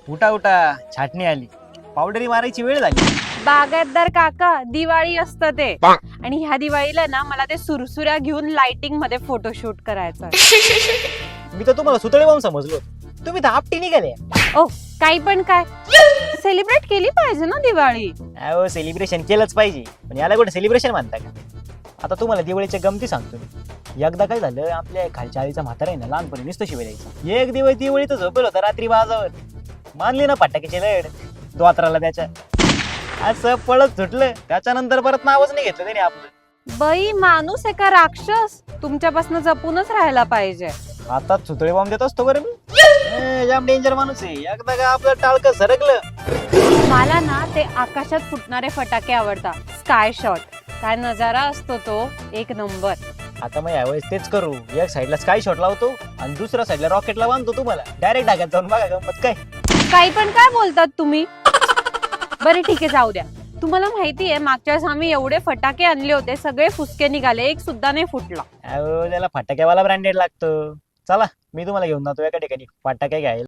उठा उठा, छाटणी आली, पावडरी मारायची वेळ झाली. बागायतदार काका, दिवाळी असतं ते. आणि ह्या दिवाळीला ना मला ते सुरसुऱ्या घेऊन लाइटिंग मध्ये फोटोशूट करायचं. मी तर तुम्हाला सुतळे बॉम्ब समजलो, तुम्ही तर आपटी निघाले. ओ काही पण काय, सेलिब्रेट केली पाहिजे ना दिवाळी. अहो सेलिब्रेशन केलंच पाहिजे, पण याला कुठे सेलिब्रेशन म्हणता का? आता तुम्हाला दिवाळीच्या गमती सांगतो मी. एकदा काय झालं, आपल्या खालच्या आळीचा म्हातारा आहे ना, लहानपणी नुसतं शिवायचं. एक दिवस दिवाळीत झोपेल होता रात्री बाजावर, मानली ना फटाक्याची लढ द्वात्राला त्याच्या. असं पळत सुटलं, त्याच्यानंतर परत नावच नाही घेतलं त्याने आपलं. बाई माणूस आहे का राक्षस? तुमच्यापासून जपूनच राहायला पाहिजे. हातात सुतळे बॉम्ब देत असतो बरं मी. जाम डेंजर माणूस आहे. एकदा का आपलं टाळकं सरकलं. मला ना ते आकाशात फुटणारे फटाके आवडतात, स्काय शॉट. काय नजारा असतो तो, एक नंबर. आता मग यावेळेस तेच करू, एक साईडला स्काय शॉट लावतो आणि दुसऱ्या साईडला रॉकेटला बांधतो तुम्हाला. डायरेक्ट ढाक्यात जाऊन बघा गंमत काय. काही पण काय बोलतात तुम्ही? बरे ठीक आहे, जाऊ द्या. तुम्हाला माहितीये मागच्या वेळेस आम्ही एवढे फटाके आणले होते, सगळे फुसके निघाले, एक सुद्धा नाही फुटला. अहो त्याला फटाक्यावाला ब्रँडेड लागतो. चला मी तुम्हाला घेऊन जातो एका ठिकाणी फटाके घ्यायला.